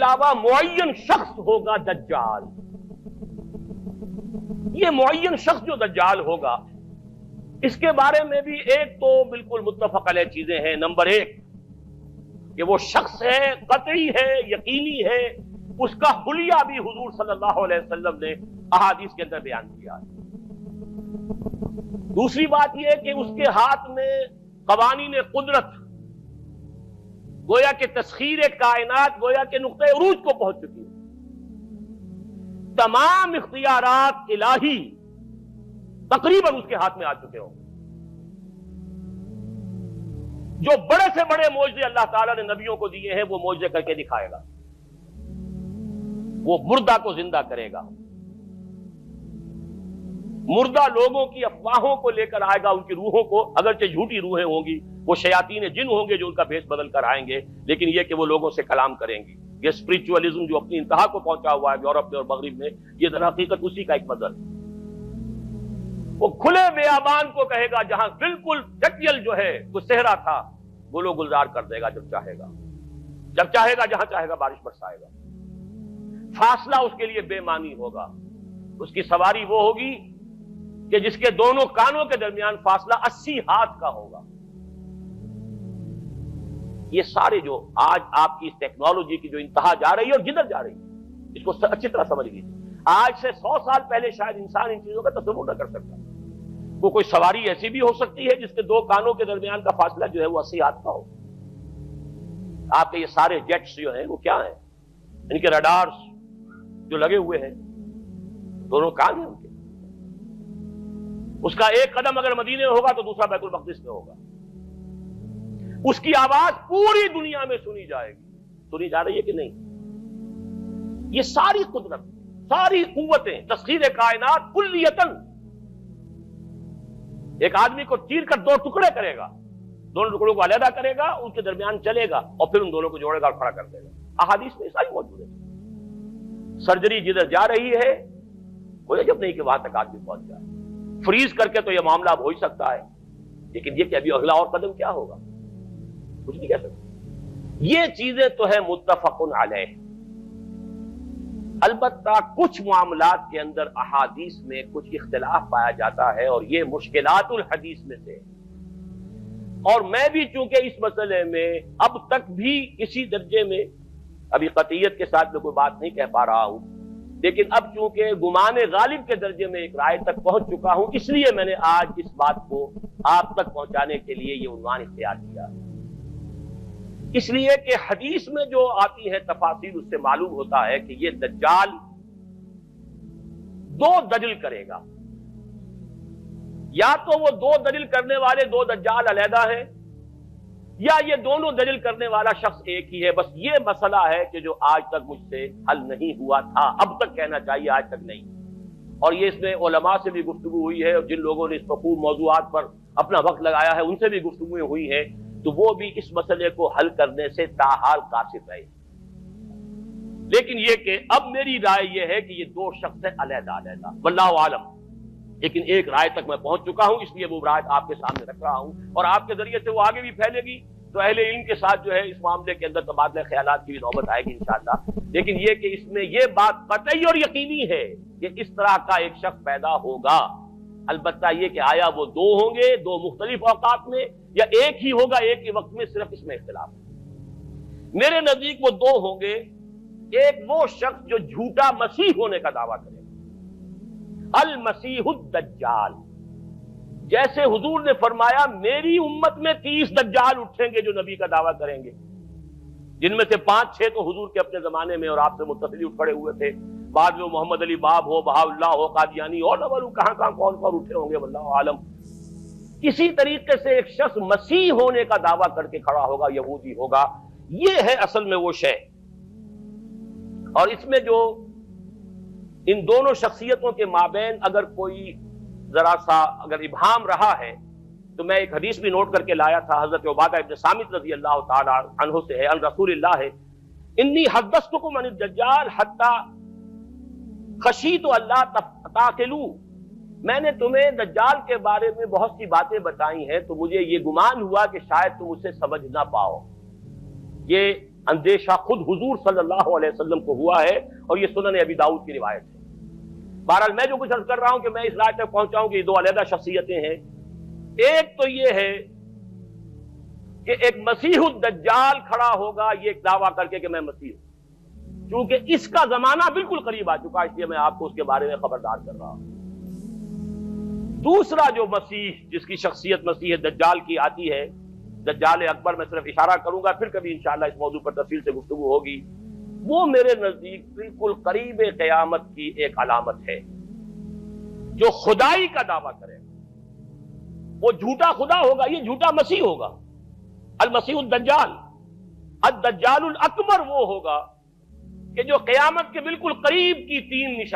علاوہ معین شخص ہوگا دجال. یہ معین شخص جو دجال ہوگا اس کے بارے میں بھی ایک تو بالکل متفق علیہ چیزیں ہیں. نمبر ایک کہ وہ شخص ہے، قطعی ہے، یقینی ہے، اس کا حلیہ بھی حضور صلی اللہ علیہ وسلم نے احادیث کے اندر بیان کیا. دوسری بات یہ کہ اس کے ہاتھ میں قوانین قدرت، گویا کہ تسخیر کائنات گویا کہ نقطہ عروج کو پہنچ چکی ہے. تمام اختیارات الہی تقریباً اس کے ہاتھ میں آ چکے ہوں. جو بڑے سے بڑے معجزے اللہ تعالیٰ نے نبیوں کو دیے ہیں وہ معجزے کر کے دکھائے گا. وہ مردہ کو زندہ کرے گا، مردہ لوگوں کی افواہوں کو لے کر آئے گا، ان کی روحوں کو، اگرچہ جھوٹی روحیں ہوں گی، وہ شیاطین جن ہوں گے جو ان کا بھیس بدل کر آئیں گے، لیکن یہ کہ وہ لوگوں سے کلام کریں گی. یہ اسپرچولیزم جو اپنی انتہا کو پہنچا ہوا ہے یورپ میں اور مغرب میں، یہ در حقیقت اسی کا ایک مظہر. وہ کھلے بیابان کو کہے گا جہاں بالکل ڈٹیل جو ہے وہ صحرا تھا، وہ لوگ گلزار کر دے گا جب چاہے گا، جب چاہے گا، جہاں چاہے گا بارش برسائے گا. فاصلہ اس کے لیے بے معنی ہوگا. اس کی سواری وہ ہوگی کہ جس کے دونوں کانوں کے درمیان فاصلہ 80 ہاتھ کا ہوگا. یہ سارے جو آج آپ کی اس ٹیکنالوجی کی جو انتہا جا رہی ہے اور جدھر جا رہی ہے، اس کو اچھی طرح سمجھ لیجیے. آج سے 100 سال پہلے شاید انسان ان چیزوں کا تصور نہ کر سکتا. وہ کوئی سواری ایسی بھی ہو سکتی ہے جس کے دو کانوں کے درمیان کا فاصلہ جو ہے وہ 80 ہاتھ کا ہو. آپ کے یہ سارے جیٹس جو ہیں وہ کیا ہیں؟ ان کے رڈارز جو لگے ہوئے ہیں، دونوں کان ہیں ان کے. اس کا ایک قدم اگر مدینے میں ہوگا تو دوسرا بیت المقدس میں ہوگا. اس کی آواز پوری دنیا میں سنی جائے گی. سنی جا رہی ہے کہ نہیں؟ یہ ساری قدرت، ساری قوتیں، تسخیر کائنات کلیتاً ایک آدمی کو چیر کر 2 ٹکڑے کرے گا، دونوں ٹکڑوں کو علیحدہ کرے گا، ان کے درمیان چلے گا اور پھر ان دونوں کو جوڑے گا اور کھڑا کر دے گا. احادیث میں ساری موجود ہے. سرجری جدھر جا رہی ہے کوئی جب نہیں کہ وہاں تک آدمی پہنچ جائے. فریز کر کے تو یہ معاملہ اب ہو ہی سکتا ہے، لیکن یہ کہ ابھی اگلا اور قدم کیا ہوگا کچھ نہیں کہہ سکتے. یہ چیزیں تو ہے متفق علیہ. البتہ کچھ معاملات کے اندر احادیث میں کچھ اختلاف پایا جاتا ہے اور یہ مشکلات الحدیث میں سے. اور میں بھی چونکہ اس مسئلے میں اب تک بھی کسی درجے میں، ابھی قطعیت کے ساتھ میں کوئی بات نہیں کہہ پا رہا ہوں، لیکن اب چونکہ گمان غالب کے درجے میں ایک رائے تک پہنچ چکا ہوں، اس لیے میں نے آج اس بات کو آپ تک پہنچانے کے لیے یہ عنوان اختیار کیا. اس لیے کہ حدیث میں جو آتی ہے تفاصیل، اس سے معلوم ہوتا ہے کہ یہ دجال 2 دجل کرے گا. یا تو وہ 2 دجل کرنے والے 2 دجال علیحدہ ہیں، یا یہ دونوں دجل کرنے والا شخص ایک ہی ہے. بس یہ مسئلہ ہے کہ جو آج تک مجھ سے حل نہیں ہوا تھا، اب تک کہنا چاہیے آج تک نہیں. اور یہ اس میں علماء سے بھی گفتگو ہوئی ہے، اور جن لوگوں نے اس مفہوم موضوعات پر اپنا وقت لگایا ہے ان سے بھی گفتگویں ہوئی ہیں، تو وہ بھی اس مسئلے کو حل کرنے سے تاحال قاصر رہے. لیکن یہ کہ اب میری رائے یہ ہے کہ یہ 2 شخص ہیں علیحدہ علیحدہ، واللہ عالم. لیکن ایک رائے تک میں پہنچ چکا ہوں، اس لیے وہ رائے آپ کے سامنے رکھ رہا ہوں، اور آپ کے ذریعے سے وہ آگے بھی پھیلے گی تو اہل علم کے ساتھ جو ہے اس معاملے کے اندر تبادلہ خیالات کی بھی نوبت آئے گی انشاءاللہ. لیکن یہ کہ اس میں یہ بات قطعی اور یقینی ہے کہ اس طرح کا ایک شخص پیدا ہوگا. البتہ یہ کہ آیا وہ 2 ہوں گے 2 مختلف اوقات میں، یا ایک ہی ہوگا ایک ہی وقت میں، صرف اس میں اختلاف ہے. میرے نزدیک وہ 2 ہوں گے. ایک وہ شخص جو جھوٹا مسیح ہونے کا دعویٰ کرے گا، المسیح الدجال. جیسے حضور نے فرمایا میری امت میں 30 دجال اٹھیں گے جو نبی کا دعویٰ کریں گے، جن میں سے 5-6 تو حضور کے اپنے زمانے میں اور آپ سے متصل اٹھ کھڑے ہوئے تھے. بعد میں محمد علی باب ہو، بہاء اللہ ہو، قادیانی اور نہ معلوم کہاں کہاں کون کون اٹھے ہوں گے، واللہ عالم. کسی طریقے سے ایک شخص مسیح ہونے کا دعویٰ کر کے کھڑا ہوگا، یہودی ہوگا. یہ ہے اصل میں وہ شے. اور اس میں جو ان دونوں شخصیتوں کے مابین اگر کوئی ذرا سا اگر ابہام رہا ہے تو میں ایک حدیث بھی نوٹ کر کے لایا تھا، حضرت عبادہ ابن صامت رضی اللہ تعالی عنہ سے ہے، عن رسول اللہ ہے، انی حدثتکم عن الدجال حتی خشیت اللہ تعقلوا. میں نے تمہیں دجال کے بارے میں بہت سی باتیں بتائی ہیں تو مجھے یہ گمان ہوا کہ شاید تم اسے سمجھ نہ پاؤ. یہ اندیشہ خود حضور صلی اللہ علیہ وسلم کو ہوا ہے، اور یہ سنن ابی داؤد کی روایت ہے۔ بہرحال میں جو کچھ عرض کر رہا ہوں کہ میں اس رائے تک پہنچاؤں کہ یہ دو علیحدہ شخصیتیں ہیں۔ ایک تو یہ ہے کہ ایک مسیح الدجال کھڑا ہوگا یہ ایک دعویٰ کر کے کہ میں مسیح ہوں، چونکہ اس کا زمانہ بالکل قریب آ چکا، اس لیے میں آپ کو اس کے بارے میں خبردار کر رہا ہوں۔ دوسرا جو مسیح جس کی شخصیت مسیح دجال کی آتی ہے، دجال اکبر، میں صرف اشارہ کروں گا، پھر کبھی انشاءاللہ اس موضوع پر تفصیل سے گفتگو ہوگی، وہ میرے نزدیک بالکل قریب قیامت کی ایک علامت ہے۔ جو خدائی کا دعویٰ کرے وہ جھوٹا خدا ہوگا، یہ جھوٹا مسیح ہوگا، المسیح الدجال۔ الدجال الاکبر وہ ہوگا کہ جو قیامت کے بالکل قریب کی تین نشان